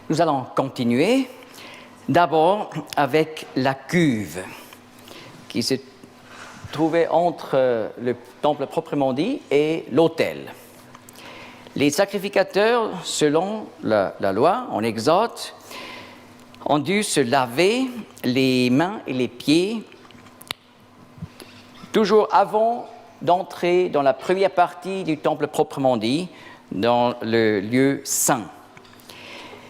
Nous allons continuer d'abord avec la cuve qui se trouvait entre le temple proprement dit et l'autel. Les sacrificateurs, selon la loi, en Exode, ont dû se laver les mains et les pieds toujours avant d'entrer dans la première partie du temple proprement dit, dans le lieu saint.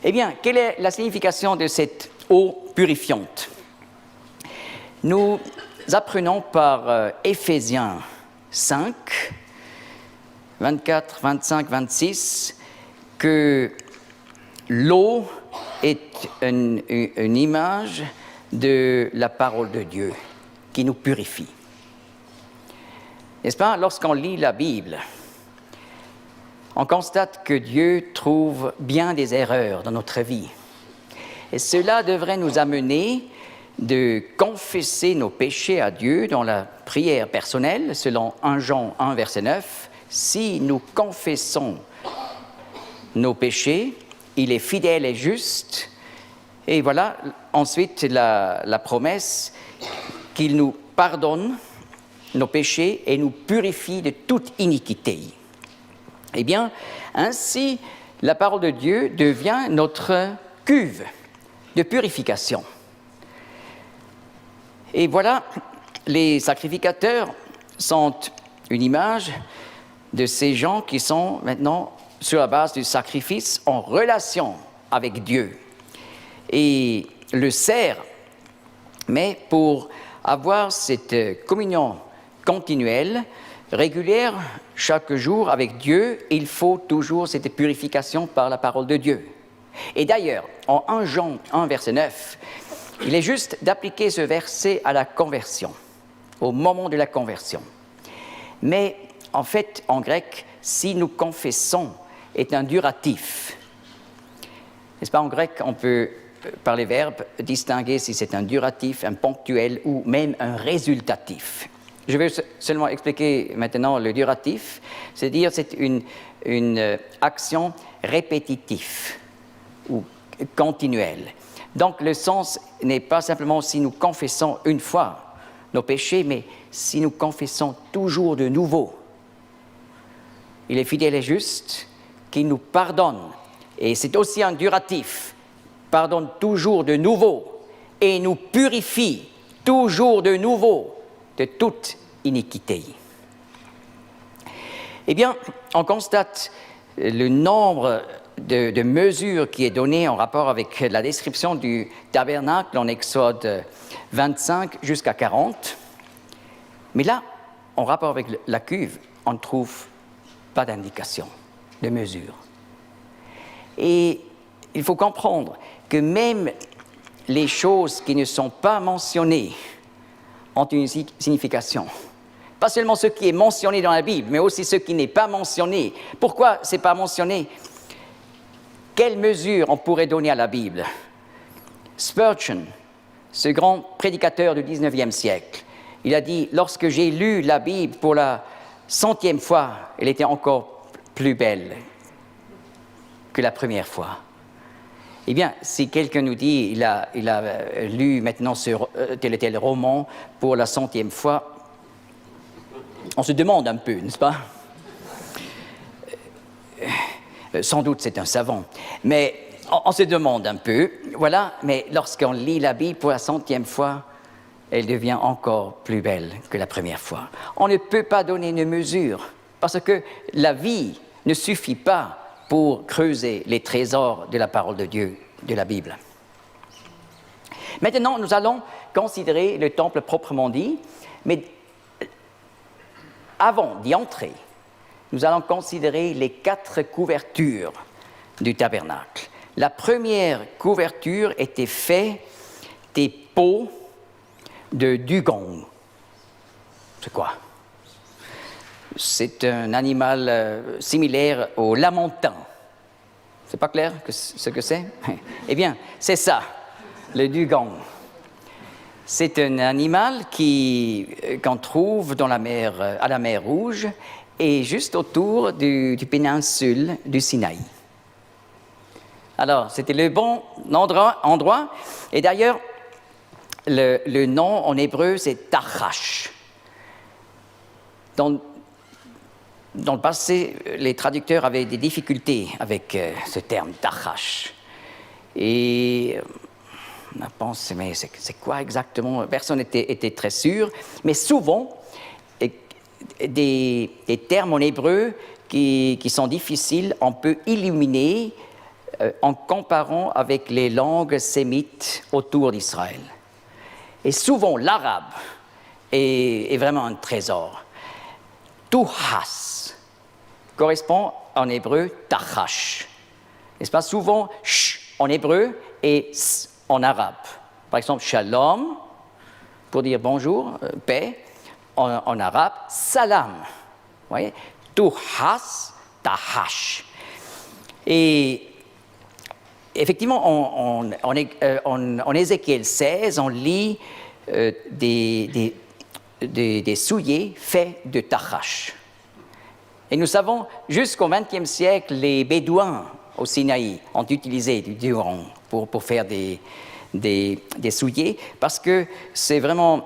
Eh bien, quelle est la signification de cette eau purifiante? Nous apprenons par Éphésiens 5, 24, 25, 26, que l'eau est une image de la parole de Dieu qui nous purifie. N'est-ce pas? Lorsqu'on lit la Bible, on constate que Dieu trouve bien des erreurs dans notre vie. Et cela devrait nous amener de confesser nos péchés à Dieu dans la prière personnelle, selon 1 Jean 1, verset 9. Si nous confessons nos péchés, il est fidèle et juste. Et voilà, ensuite, la promesse qu'il nous pardonne nos péchés et nous purifie de toute iniquité. Eh bien, ainsi, la parole de Dieu devient notre cuve de purification. Et voilà, les sacrificateurs sont une image de ces gens qui sont maintenant, sur la base du sacrifice, en relation avec Dieu. Et le sert, mais pour avoir cette communion continuelle, régulière, chaque jour avec Dieu, il faut toujours cette purification par la parole de Dieu. Et d'ailleurs, en 1 Jean 1, verset 9, il est juste d'appliquer ce verset à la conversion, au moment de la conversion. Mais en fait, en grec, si nous confessons est un duratif. N'est-ce pas? En grec, on peut, par les verbes, distinguer si c'est un duratif, un ponctuel ou même un résultatif. Je vais seulement expliquer maintenant le duratif, c'est-à-dire c'est une action répétitive ou continuelle. Donc le sens n'est pas simplement si nous confessons une fois nos péchés, mais si nous confessons toujours de nouveau. Il est fidèle et juste, qu'il nous pardonne. Et c'est aussi un duratif, pardonne toujours de nouveau et nous purifie toujours de nouveau de toute iniquité. Eh bien, on constate le nombre de mesures qui est donné en rapport avec la description du tabernacle en Exode 25 jusqu'à 40. Mais là, en rapport avec la cuve, on ne trouve pas d'indication de mesure. Et il faut comprendre que même les choses qui ne sont pas mentionnées ont une signification. Pas seulement ce qui est mentionné dans la Bible, mais aussi ce qui n'est pas mentionné. Pourquoi ce n'est pas mentionné? Quelle mesure on pourrait donner à la Bible? Spurgeon, ce grand prédicateur du 19e siècle, il a dit « Lorsque j'ai lu la Bible pour la 100e fois, elle était encore plus belle que la première fois. » Eh bien, si quelqu'un nous dit il a lu maintenant tel et tel roman pour la 100e fois, on se demande un peu, n'est-ce pas? Sans doute c'est un savant, mais on se demande un peu, voilà, mais lorsqu'on lit la Bible pour la 100e fois, elle devient encore plus belle que la première fois. On ne peut pas donner une mesure, parce que la vie ne suffit pas pour creuser les trésors de la parole de Dieu, de la Bible. Maintenant, nous allons considérer le temple proprement dit, mais avant d'y entrer, nous allons considérer les 4 couvertures du tabernacle. La première couverture était faite des peaux de dugong. C'est quoi? C'est un animal similaire au lamentin. C'est pas clair ce que c'est? Eh bien, c'est ça, le dugong. C'est un animal qu'on trouve dans à la mer Rouge et juste autour du péninsule du Sinaï. Alors, c'était le bon endroit. Et d'ailleurs, le nom en hébreu, c'est Tachash. Dans le passé, les traducteurs avaient des difficultés avec ce terme Tachash. Et on a pensé, mais c'est quoi exactement? Personne n'était très sûr. Mais souvent, des termes en hébreu qui sont difficiles, on peut illuminer en comparant avec les langues sémites autour d'Israël. Et souvent, l'arabe est vraiment un trésor. Touhas correspond en hébreu tachash. N'est-ce pas? Souvent, sh en hébreu et s en arabe. Par exemple, shalom, pour dire bonjour, paix, en arabe, salam. Vous voyez? Touhas, tahash. Et effectivement, en Ézéchiel 16, on lit des souliers faits de tachash. Et nous savons, jusqu'au XXe siècle, les Bédouins au Sinaï ont utilisé du duron pour faire des souliers, parce que c'est vraiment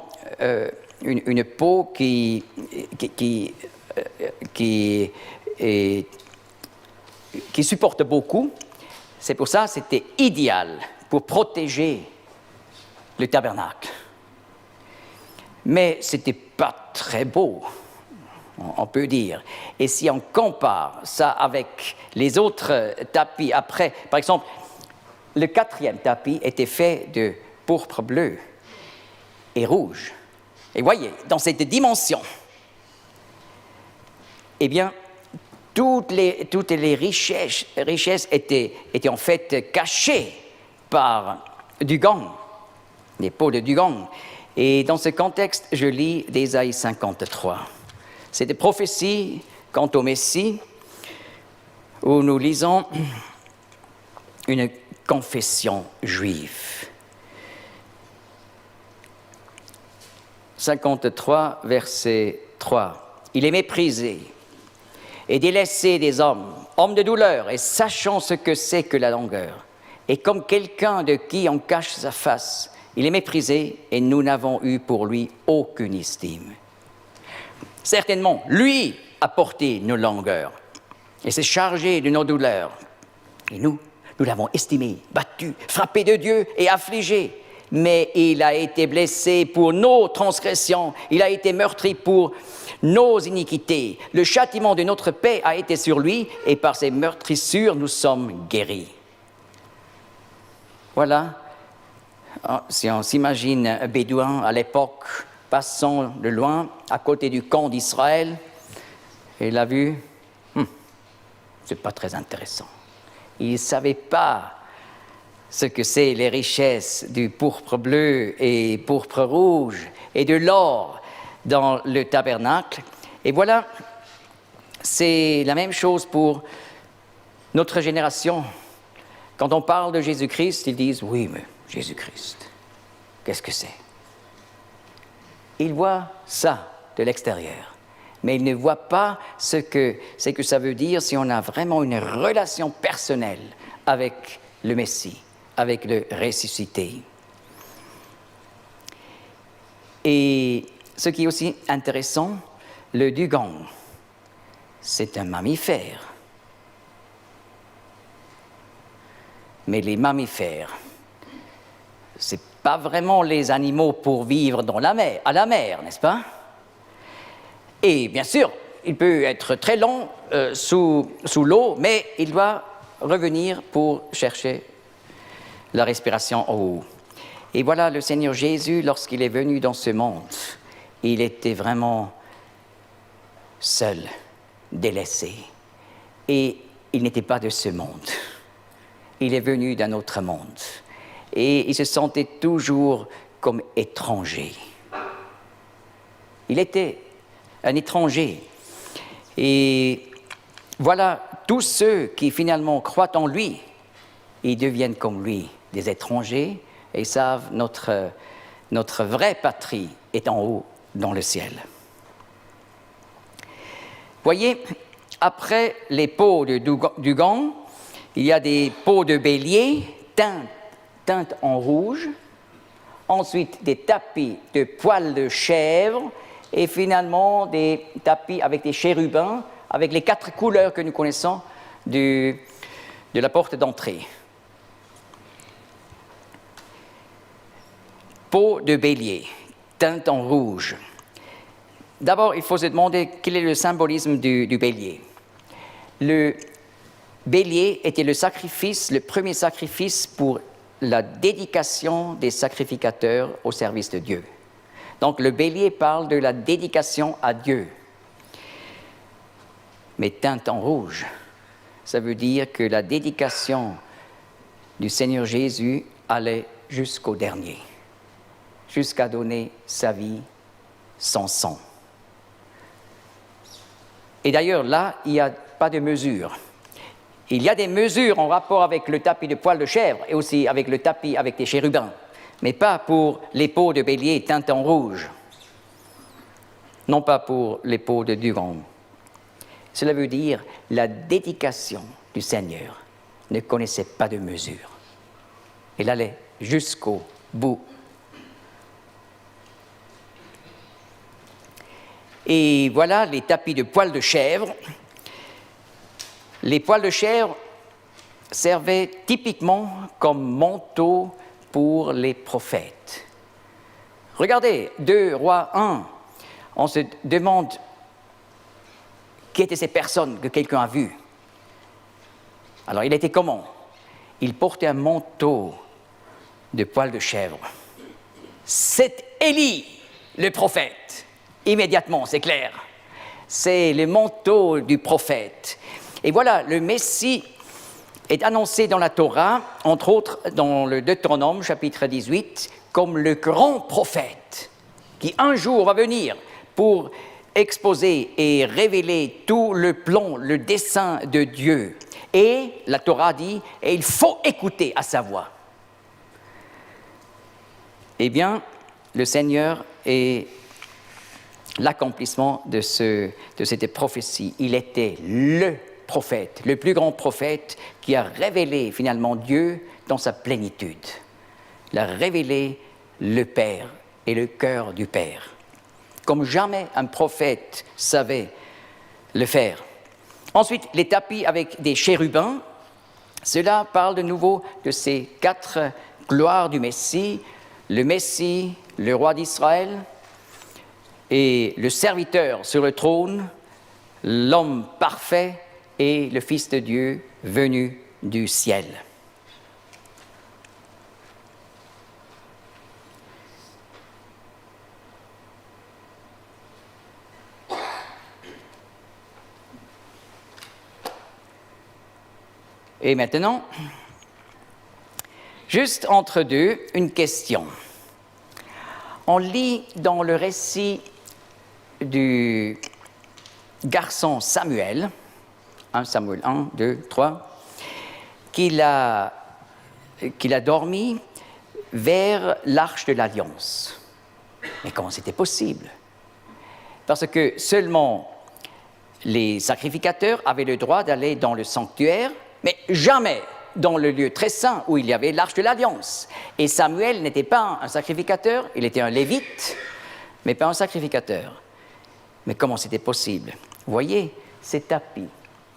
une peau qui supporte beaucoup. C'est pour ça que c'était idéal pour protéger le tabernacle. Mais ce n'était pas très beau, on peut dire. Et si on compare ça avec les autres tapis après, par exemple, le 4e tapis était fait de pourpre bleu et rouge. Et voyez, dans cette dimension, eh bien, toutes les richesses étaient en fait cachées par du gant, les peaux de dugong. Et dans ce contexte, je lis d'Ésaïe 53. C'est des prophéties quant au Messie, où nous lisons une confession juive. 53, verset 3. Il est méprisé et délaissé des hommes, homme de douleur, et sachant ce que c'est que la longueur. Et comme quelqu'un de qui on cache sa face, il est méprisé et nous n'avons eu pour lui aucune estime. Certainement, lui a porté nos longueurs et s'est chargé de nos douleurs. Et nous l'avons estimé, battu, frappé de Dieu et affligé. Mais il a été blessé pour nos transgressions, il a été meurtri pour nos iniquités. Le châtiment de notre paix a été sur lui, et par ses meurtrissures, nous sommes guéris. Voilà, si on s'imagine un bédouin à l'époque, passant de loin, à côté du camp d'Israël, et il a vu, c'est pas très intéressant. Il ne savait pas ce que c'est les richesses du pourpre bleu et pourpre rouge et de l'or dans le tabernacle. Et voilà, c'est la même chose pour notre génération. Quand on parle de Jésus-Christ, ils disent « Oui, mais Jésus-Christ, qu'est-ce que c'est ?» Ils voient ça de l'extérieur, mais ils ne voient pas ce que ça veut dire si on a vraiment une relation personnelle avec le Messie, avec le ressuscité. Et ce qui est aussi intéressant, le dugong, c'est un mammifère. Mais les mammifères, ce n'est pas vraiment les animaux pour vivre à la mer, n'est-ce pas? Et bien sûr, il peut être très long sous l'eau, mais il doit revenir pour chercher la respiration en haut. Et voilà, le Seigneur Jésus, lorsqu'il est venu dans ce monde, il était vraiment seul, délaissé. Et il n'était pas de ce monde. Il est venu d'un autre monde. Et il se sentait toujours comme étranger. Il était un étranger. Et voilà, tous ceux qui finalement croient en lui, ils deviennent comme lui, des étrangers, et savent notre vraie patrie est en haut dans le ciel. Voyez, après les peaux de dugong, Il y a des peaux de bélier teintes en rouge. Ensuite, des tapis de poils de chèvre. Et finalement, des tapis avec des chérubins, avec les 4 couleurs que nous connaissons de la porte d'entrée. Peau de bélier, teinte en rouge. D'abord, il faut se demander quel est le symbolisme du bélier. Le bélier était le premier sacrifice pour la dédication des sacrificateurs au service de Dieu. Donc, le bélier parle de la dédication à Dieu. Mais teinte en rouge, ça veut dire que la dédication du Seigneur Jésus allait jusqu'au dernier, jusqu'à donner sa vie, son sang. Et d'ailleurs, là, il n'y a pas de mesure. Il y a des mesures en rapport avec le tapis de poils de chèvre et aussi avec le tapis avec des chérubins, mais pas pour les peaux de bélier teintes en rouge, non pas pour les peaux de dugong. Cela veut dire la dédication du Seigneur ne connaissait pas de mesure. Elle allait jusqu'au bout. Et voilà les tapis de poils de chèvre. Les poils de chèvre servaient typiquement comme manteau pour les prophètes. Regardez, 2 Rois 1, on se demande qui étaient ces personnes que quelqu'un a vues. Alors, il était comment? Il portait un manteau de poils de chèvre. C'est Élie, le prophète. Immédiatement, c'est clair. C'est le manteau du prophète. Et voilà, le Messie est annoncé dans la Torah, entre autres dans le Deutéronome, chapitre 18, comme le grand prophète qui un jour va venir pour exposer et révéler tout le plan, le dessein de Dieu. Et la Torah dit, et il faut écouter à sa voix. Eh bien, le Seigneur est l'accomplissement de cette prophétie. Il était le prophète, le plus grand prophète qui a révélé finalement Dieu dans sa plénitude. Il a révélé le Père et le cœur du Père, comme jamais un prophète savait le faire. Ensuite, les tapis avec des chérubins, cela parle de nouveau de ces 4 gloires du Messie, le roi d'Israël, et le serviteur sur le trône, l'homme parfait et le Fils de Dieu venu du ciel. Et maintenant, juste entre deux, une question. On lit dans le récit du garçon Samuel, 1 Samuel 1, 2, 3, qu'il a dormi vers l'arche de l'Alliance. Mais comment c'était possible? Parce que seulement les sacrificateurs avaient le droit d'aller dans le sanctuaire, mais jamais dans le lieu très saint où il y avait l'arche de l'Alliance. Et Samuel n'était pas un sacrificateur, il était un lévite, mais pas un sacrificateur. Mais comment c'était possible? Vous voyez ces tapis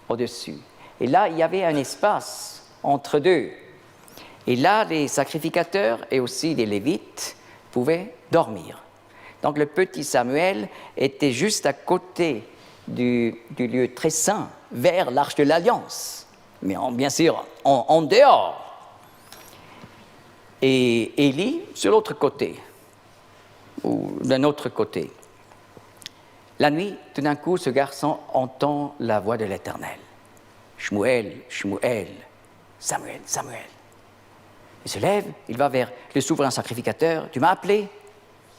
au-dessus. Et là, il y avait un espace entre deux. Et là, les sacrificateurs et aussi les lévites pouvaient dormir. Donc le petit Samuel était juste à côté du lieu très saint, vers l'arche de l'Alliance. Mais bien sûr, en dehors. Et Élie, sur l'autre côté, ou d'un autre côté. La nuit, tout d'un coup, ce garçon entend la voix de l'Éternel. Shmuel, Shmuel, Samuel, Samuel. Il se lève, il va vers le souverain sacrificateur. Tu m'as appelé?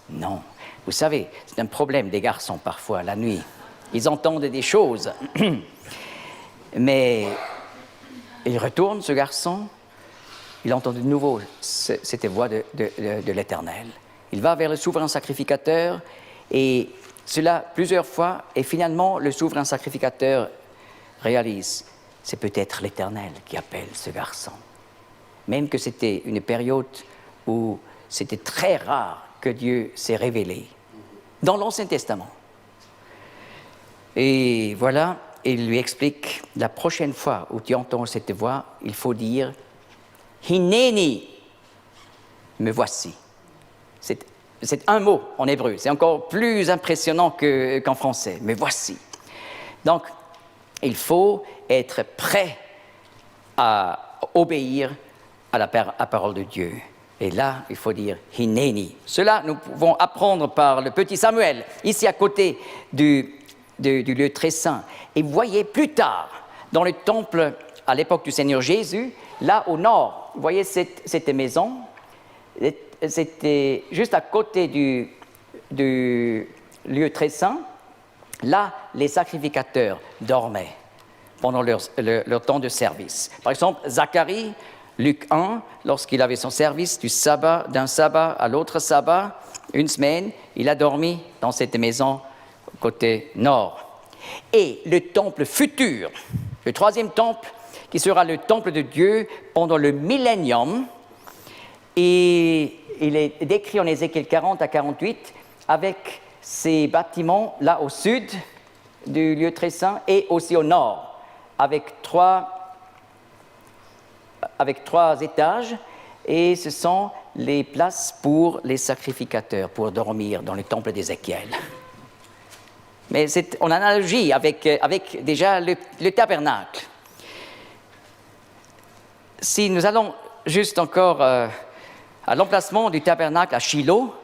Non. Vous savez, c'est un problème des garçons parfois, la nuit. Ils entendent des choses. Mais il retourne, ce garçon, il entend de nouveau cette voix de l'Éternel. Il va vers le souverain sacrificateur et cela plusieurs fois, et finalement le souverain sacrificateur réalise, c'est peut-être l'Éternel qui appelle ce garçon. Même que c'était une période où c'était très rare que Dieu s'est révélé dans l'Ancien Testament. Et voilà, il lui explique, la prochaine fois où tu entends cette voix, il faut dire « Hineni », me voici. C'est un mot en hébreu, c'est encore plus impressionnant qu'en français, me voici. Donc, il faut être prêt à obéir à la parole de Dieu. Et là, il faut dire « Hineni ». Cela, nous pouvons apprendre par le petit Samuel, ici à côté du lieu très saint. Et vous voyez plus tard, dans le temple à l'époque du Seigneur Jésus, là au nord, vous voyez cette maison, c'était juste à côté du lieu très saint. Là, les sacrificateurs dormaient pendant leur temps de service. Par exemple, Zacharie, Luc 1, lorsqu'il avait son service d'un sabbat à l'autre sabbat, une semaine, il a dormi dans cette maison côté nord. Et le temple futur, le troisième temple, qui sera le temple de Dieu pendant le millénium, et il est décrit en Ézéchiel 40 à 48 avec ces bâtiments là au sud du lieu très saint et aussi au nord, avec trois étages, et ce sont les places pour les sacrificateurs, pour dormir dans le temple d'Ézéchiel. Mais c'est en analogie avec déjà le tabernacle. Si nous allons juste encore à l'emplacement du tabernacle à Shiloh,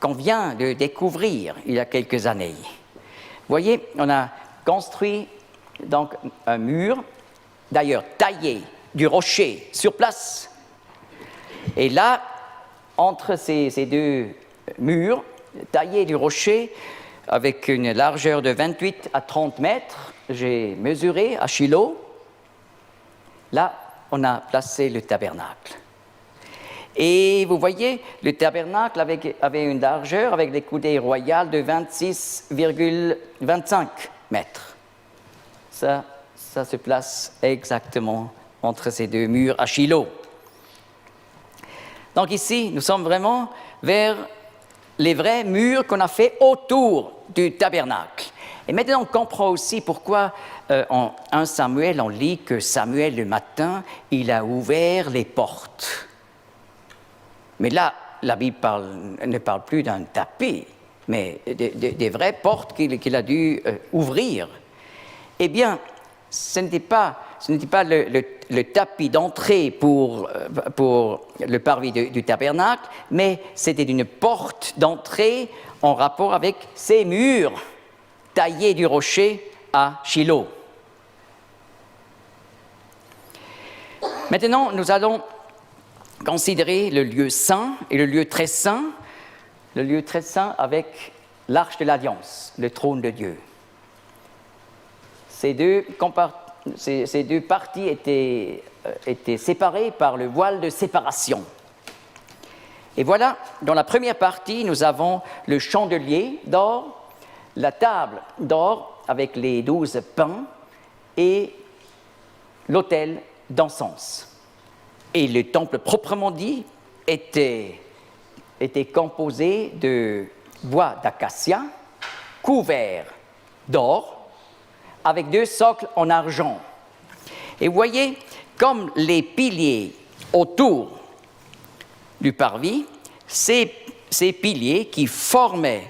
qu'on vient de découvrir il y a quelques années. Vous voyez, on a construit donc un mur, d'ailleurs taillé du rocher sur place. Et là, entre ces deux murs, taillés du rocher, avec une largeur de 28 à 30 mètres, j'ai mesuré à Shiloh. Là, on a placé le tabernacle. Et vous voyez, le tabernacle avait une largeur avec des coudées royales de 26,25 mètres. Ça se place exactement entre ces deux murs à Shiloh. Donc ici, nous sommes vraiment vers les vrais murs qu'on a fait autour du tabernacle. Et maintenant, on comprend aussi pourquoi en 1 Samuel, on lit que Samuel, le matin, il a ouvert les portes. Mais là, la Bible ne parle plus d'un tapis, mais des vraies portes qu'il a dû ouvrir. Eh bien, ce n'était pas le tapis d'entrée pour le parvis du tabernacle, mais c'était une porte d'entrée en rapport avec ces murs taillés du rocher à Shiloh. Maintenant, nous allons considérer le lieu saint et le lieu très saint. Le lieu très saint avec l'arche de l'Alliance, le trône de Dieu. Ces deux parties étaient séparées par le voile de séparation. Et voilà, dans la première partie, nous avons le chandelier d'or, la table d'or avec les 12 pains et l'autel d'encens. Et le temple proprement dit était composé de bois d'acacia couvert d'or avec 2 socles en argent. Et vous voyez, comme les piliers autour du parvis, ces piliers qui formaient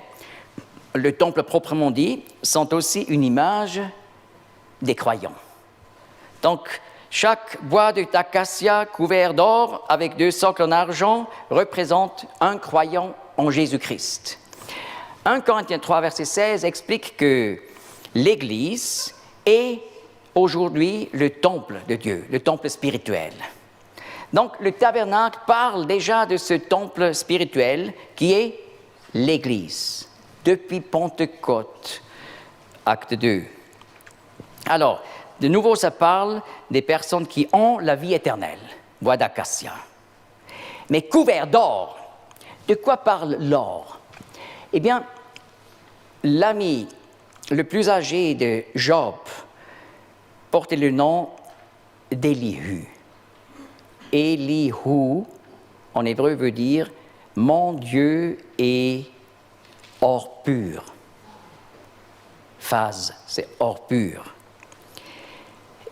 le temple proprement dit sont aussi une image des croyants. Donc, chaque bois d'acacia couvert d'or avec 2 socles en argent représente un croyant en Jésus-Christ. 1 Corinthiens 3, verset 16 explique que l'Église est aujourd'hui le temple de Dieu, le temple spirituel. Donc, le tabernacle parle déjà de ce temple spirituel qui est l'Église, depuis Pentecôte, acte 2. Alors, de nouveau, ça parle des personnes qui ont la vie éternelle, bois d'acacia. Mais couvert d'or, de quoi parle l'or? Eh bien, l'ami le plus âgé de Job portait le nom d'Élihu. Élihu, en hébreu, veut dire « Mon Dieu est or pur ». Phase, c'est or pur.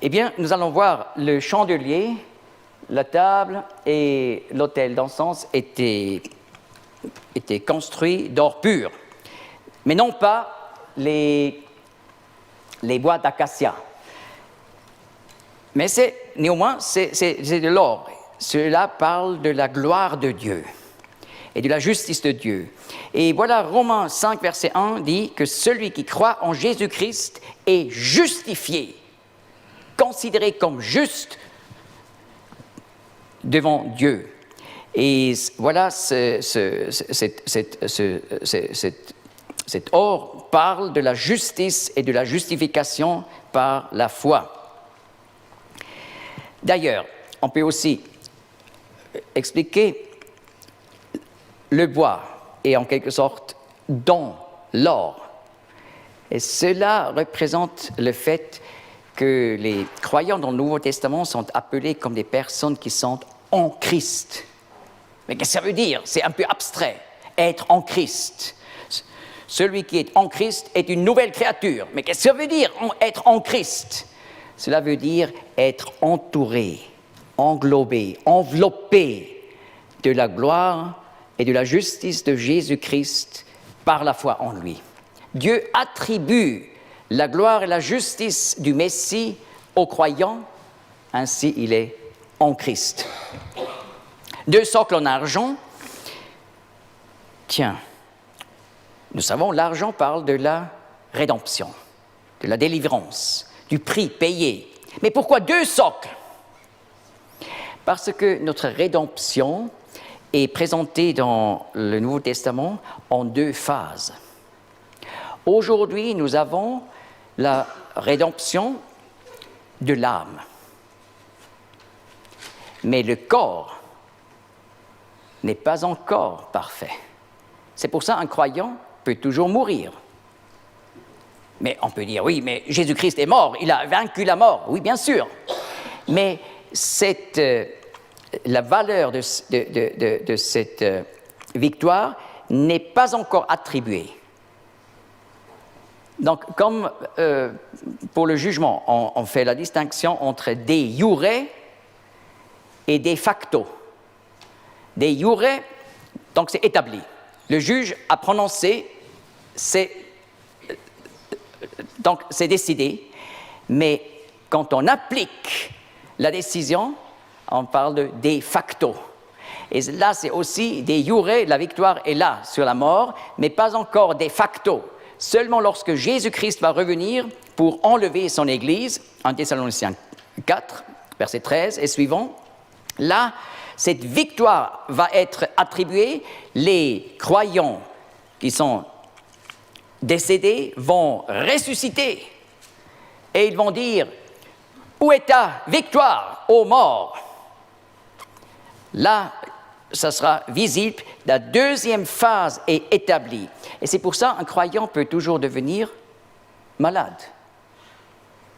Eh bien, nous allons voir le chandelier, la table et l'autel d'encens étaient construits d'or pur, mais non pas les bois d'acacia. Mais néanmoins, c'est de l'or. Cela parle de la gloire de Dieu et de la justice de Dieu. Et voilà, Romains 5, verset 1 dit que celui qui croit en Jésus-Christ est justifié, considéré comme juste devant Dieu. Et voilà, cet or parle de la justice et de la justification par la foi. D'ailleurs, on peut aussi expliquer le bois est en quelque sorte dans l'or. Et cela représente le fait que les croyants dans le Nouveau Testament sont appelés comme des personnes qui sont en Christ. Mais qu'est-ce que ça veut dire? C'est un peu abstrait, être en Christ. Celui qui est en Christ est une nouvelle créature. Mais qu'est-ce que ça veut dire, être en Christ? Cela veut dire être entouré, englobé, enveloppé de la gloire et de la justice de Jésus-Christ par la foi en lui. Dieu attribue la gloire et la justice du Messie aux croyants, ainsi il est en Christ. 2 socles en argent. Tiens, nous savons, l'argent parle de la rédemption, de la délivrance, du prix payé. Mais pourquoi 2 socles? Parce que notre rédemption est présentée dans le Nouveau Testament en 2 phases. Aujourd'hui, nous avons la rédemption de l'âme. Mais le corps n'est pas encore parfait. C'est pour ça qu'un croyant peut toujours mourir. Mais on peut dire, oui, mais Jésus-Christ est mort, il a vaincu la mort. Oui, bien sûr. Mais la valeur de cette victoire n'est pas encore attribuée. Donc, comme pour le jugement, on fait la distinction entre de iure et de facto. De iure, donc c'est établi. Le juge a prononcé, donc c'est décidé, mais quand on applique la décision, on parle de facto. Et là, c'est aussi de iure, la victoire est là sur la mort, mais pas encore de facto. Seulement lorsque Jésus-Christ va revenir pour enlever son Église, 1 Thessaloniciens 4, verset 13 et suivant, là, cette victoire va être attribuée. Les croyants qui sont décédés vont ressusciter et ils vont dire « Où est ta victoire, ô mort ?» Là, ça sera visible, la 2e phase est établie. Et c'est pour ça qu'un croyant peut toujours devenir malade.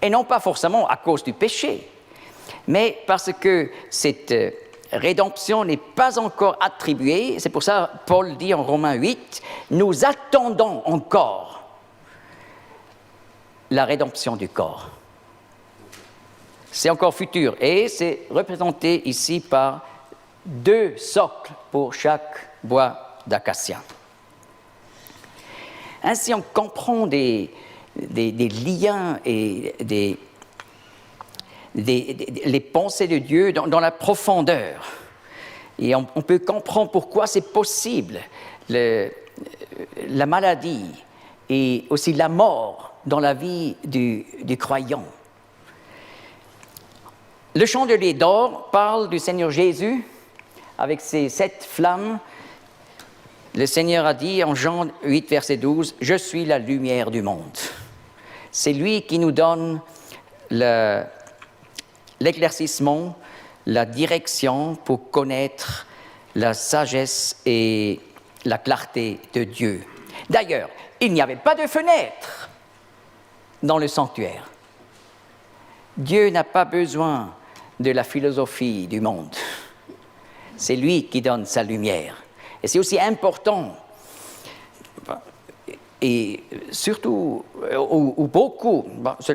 Et non pas forcément à cause du péché, mais parce que cette rédemption n'est pas encore attribuée. C'est pour ça que Paul dit en Romains 8, « Nous attendons encore la rédemption du corps. » C'est encore futur et c'est représenté ici par 2 socles pour chaque bois d'acacia. Ainsi, on comprend des liens et les pensées de Dieu dans la profondeur. Et on peut comprendre pourquoi c'est possible, la maladie et aussi la mort dans la vie du croyant. Le chandelier d'or parle du Seigneur Jésus avec ses 7 flammes. Le Seigneur a dit en Jean 8, verset 12, « Je suis la lumière du monde. » C'est lui qui nous donne l'éclaircissement, la direction pour connaître la sagesse et la clarté de Dieu. D'ailleurs, il n'y avait pas de fenêtre dans le sanctuaire. Dieu n'a pas besoin de la philosophie du monde. C'est lui qui donne sa lumière. Et c'est aussi important, et surtout, ou beaucoup,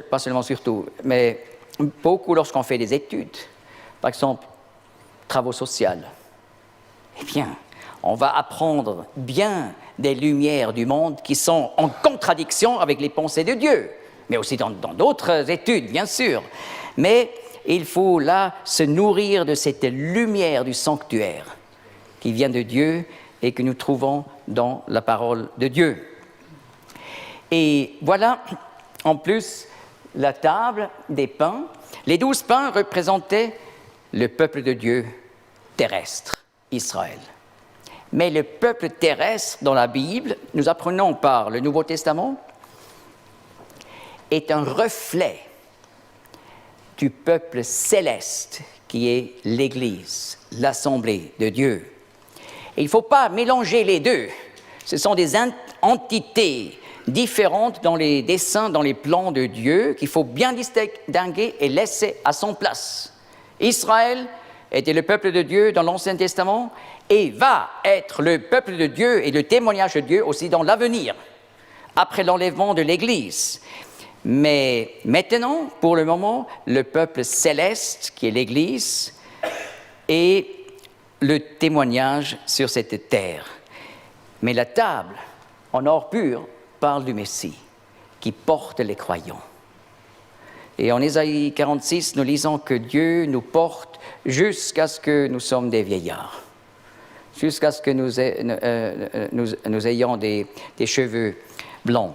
pas seulement surtout, mais beaucoup lorsqu'on fait des études, par exemple, travaux sociaux, eh bien, on va apprendre bien des lumières du monde qui sont en contradiction avec les pensées de Dieu, mais aussi dans d'autres études, bien sûr. Mais il faut là se nourrir de cette lumière du sanctuaire qui vient de Dieu et que nous trouvons dans la parole de Dieu. Et voilà, en plus, la table des pains. Les 12 pains représentaient le peuple de Dieu terrestre, Israël. Mais le peuple terrestre dans la Bible, nous apprenons par le Nouveau Testament, est un reflet du peuple céleste qui est l'Église, l'Assemblée de Dieu. Et il ne faut pas mélanger les deux. Ce sont des entités différentes dans les desseins, dans les plans de Dieu, qu'il faut bien distinguer et laisser à son place. Israël était le peuple de Dieu dans l'Ancien Testament et va être le peuple de Dieu et le témoignage de Dieu aussi dans l'avenir, après l'enlèvement de l'Église. Mais maintenant, pour le moment, le peuple céleste, qui est l'Église, est le témoignage sur cette terre. Mais la table, en or pur, parle du Messie, qui porte les croyants. Et en Ésaïe 46, nous lisons que Dieu nous porte jusqu'à ce que nous sommes des vieillards, jusqu'à ce que nous ayons des cheveux blancs.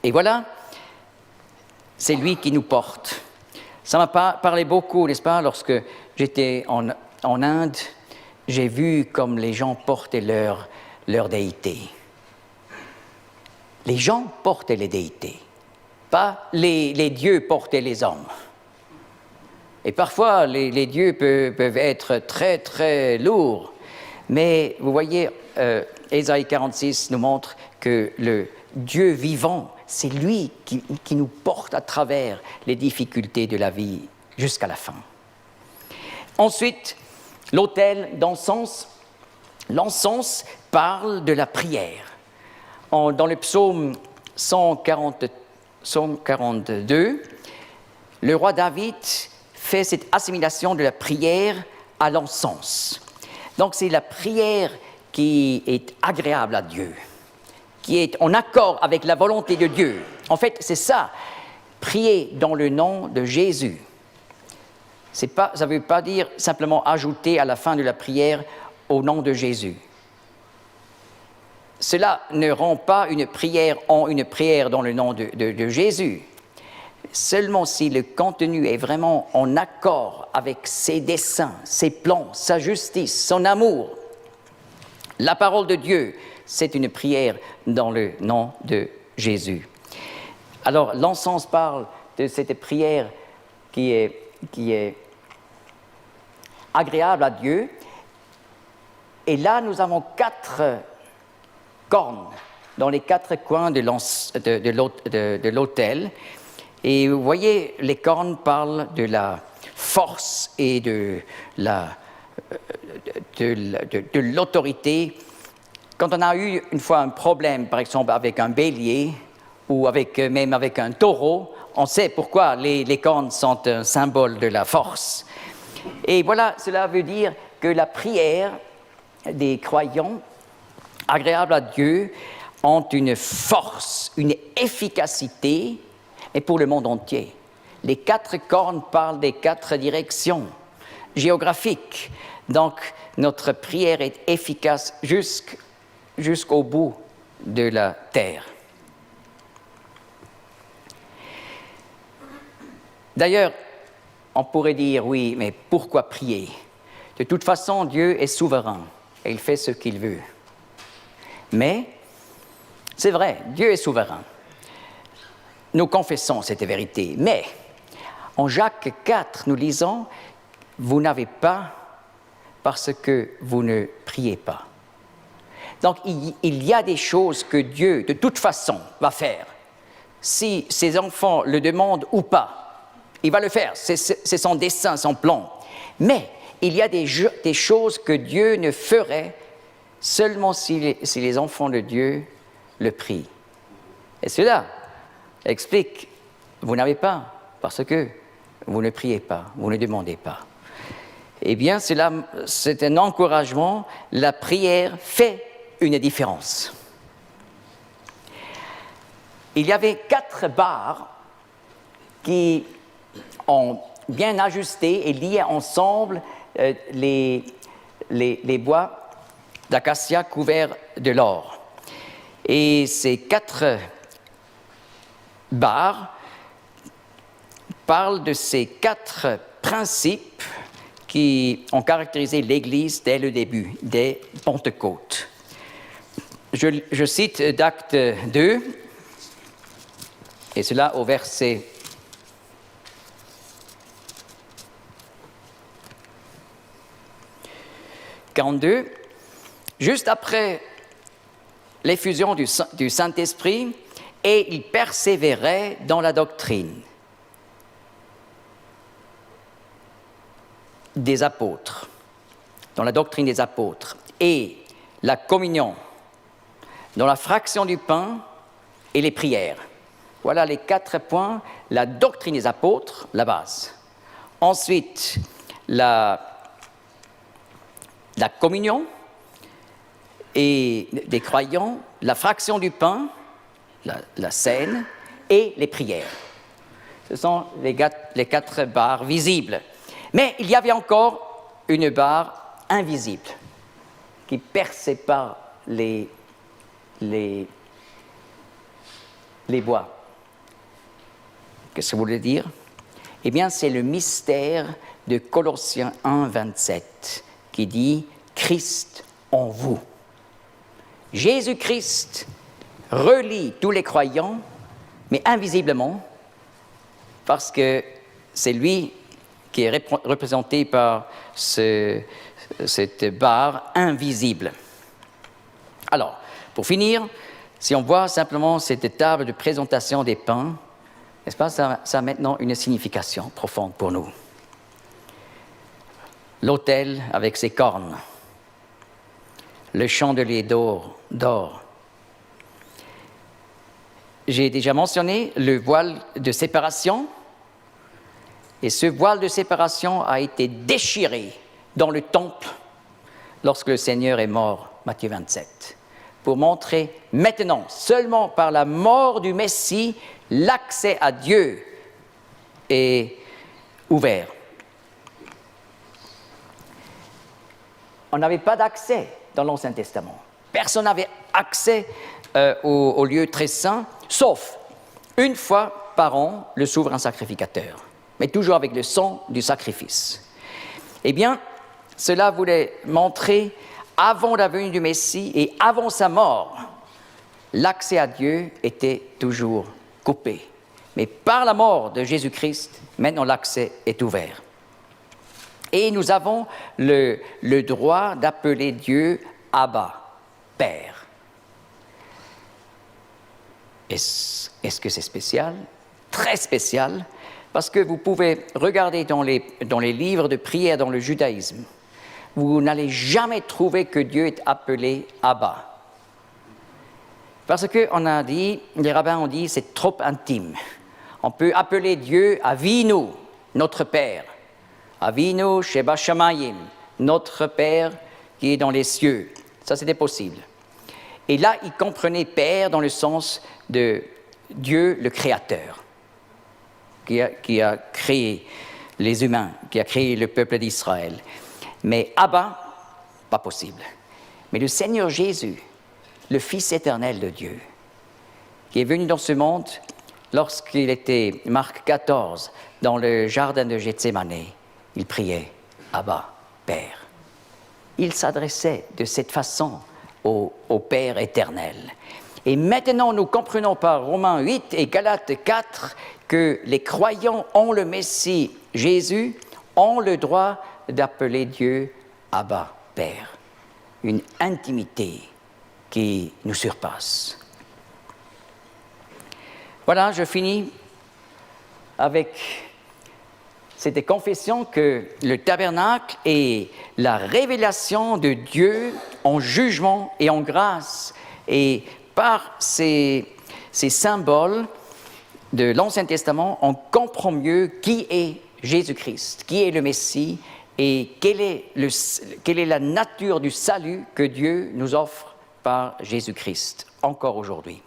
Et voilà, c'est lui qui nous porte. Ça m'a parlé beaucoup, n'est-ce pas, lorsque j'étais en Inde, j'ai vu comme les gens portaient leur déité. Les gens portaient les déités, pas les dieux portaient les hommes. Et parfois, les dieux peuvent être très, très lourds. Mais vous voyez, Ésaïe 46 nous montre que le Dieu vivant, c'est lui qui nous porte à travers les difficultés de la vie jusqu'à la fin. Ensuite, l'autel d'encens. L'encens parle de la prière. Dans le psaume 142, le roi David fait cette assimilation de la prière à l'encens. Donc c'est la prière qui est agréable à Dieu, qui est en accord avec la volonté de Dieu. En fait, c'est ça, prier dans le nom de Jésus. Ça ne veut pas dire simplement ajouter à la fin de la prière au nom de Jésus. Cela ne rend pas une prière en une prière dans le nom de Jésus. Seulement si le contenu est vraiment en accord avec ses desseins, ses plans, sa justice, son amour. La parole de Dieu, c'est une prière dans le nom de Jésus. Alors, l'encens parle de cette prière qui est agréable à Dieu. Et là, nous avons 4 cornes dans les 4 coins de l'autel. Et vous voyez, les cornes parlent de la force et de l'autorité. Quand on a eu une fois un problème, par exemple avec un bélier ou même avec un taureau, on sait pourquoi les cornes sont un symbole de la force. Et voilà, cela veut dire que la prière des croyants agréables à Dieu ont une force, une efficacité, et pour le monde entier. Les 4 cornes parlent des 4 directions géographiques. Donc, notre prière est efficace jusqu'au bout de la terre. D'ailleurs, on pourrait dire, oui, mais pourquoi prier? De toute façon, Dieu est souverain et il fait ce qu'il veut. Mais, c'est vrai, Dieu est souverain. Nous confessons cette vérité. Mais, en Jacques 4, nous lisons, « Vous n'avez pas parce que vous ne priez pas. » Donc, il y a des choses que Dieu, de toute façon, va faire. Si ses enfants le demandent ou pas, il va le faire, c'est son dessein, son plan. Mais il y a des choses que Dieu ne ferait seulement si les enfants de Dieu le prient. Et cela explique, vous n'avez pas, parce que vous ne priez pas, vous ne demandez pas. Eh bien, c'est un encouragement, la prière fait une différence. Il y avait 4 barres qui ont bien ajusté et lié ensemble les bois d'acacia couverts de l'or. Et ces 4 barres parlent de ces 4 principes qui ont caractérisé l'Église dès le début, dès Pentecôte. Je cite d'Actes 2, et cela au verset 42. Juste après l'effusion du Saint-Esprit, et il persévérait dans la doctrine des apôtres, et la communion, dans la fraction du pain et les prières. Voilà les 4 points. La doctrine des apôtres, la base. Ensuite, la communion et des croyants, la fraction du pain, la scène et les prières. Ce sont les 4 barres visibles. Mais il y avait encore une barre invisible qui perçait par les bois. Qu'est-ce que ça voulait dire? Eh bien, c'est le mystère de Colossiens 1, 27 qui dit « Christ en vous ». Jésus-Christ relie tous les croyants, mais invisiblement, parce que c'est lui qui est représenté par cette barre invisible. Alors, pour finir, si on voit simplement cette table de présentation des pains, n'est-ce pas, ça a maintenant une signification profonde pour nous. L'autel avec ses cornes, le chandelier d'or. J'ai déjà mentionné le voile de séparation, et ce voile de séparation a été déchiré dans le temple lorsque le Seigneur est mort, Matthieu 27, pour montrer maintenant, seulement par la mort du Messie, l'accès à Dieu est ouvert. On n'avait pas d'accès dans l'Ancien Testament. Personne n'avait accès au lieu très saint, sauf une fois par an, le souverain sacrificateur, mais toujours avec le sang du sacrifice. Eh bien, cela voulait montrer, avant la venue du Messie et avant sa mort, l'accès à Dieu était toujours coupé. Mais par la mort de Jésus-Christ, maintenant l'accès est ouvert. Et nous avons le droit d'appeler Dieu Abba, Père. Est-ce que c'est spécial? Très spécial, parce que vous pouvez regarder dans les livres de prière dans le judaïsme, vous n'allez jamais trouver que Dieu est appelé Abba. Parce que les rabbins ont dit, c'est trop intime. On peut appeler Dieu Avinu, notre Père. Avinu Sheba Shamayim, notre Père qui est dans les cieux. Ça, c'était possible. Et là, il comprenait Père dans le sens de Dieu le Créateur, qui a créé les humains, qui a créé le peuple d'Israël. Mais Abba, pas possible. Mais le Seigneur Jésus, le Fils éternel de Dieu, qui est venu dans ce monde lorsqu'il était, Marc 14, dans le jardin de Gethsémane, il priait Abba, Père. Il s'adressait de cette façon au Père éternel. Et maintenant, nous comprenons par Romains 8 et Galates 4 que les croyants ont le Messie Jésus, ont le droit d'appeler Dieu Abba, Père. Une intimité qui nous surpasse. Voilà, je finis avec c'était confession que le tabernacle est la révélation de Dieu en jugement et en grâce. Et par ces symboles de l'Ancien Testament, on comprend mieux qui est Jésus-Christ, qui est le Messie et quelle est la nature du salut que Dieu nous offre par Jésus-Christ, encore aujourd'hui.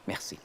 Merci.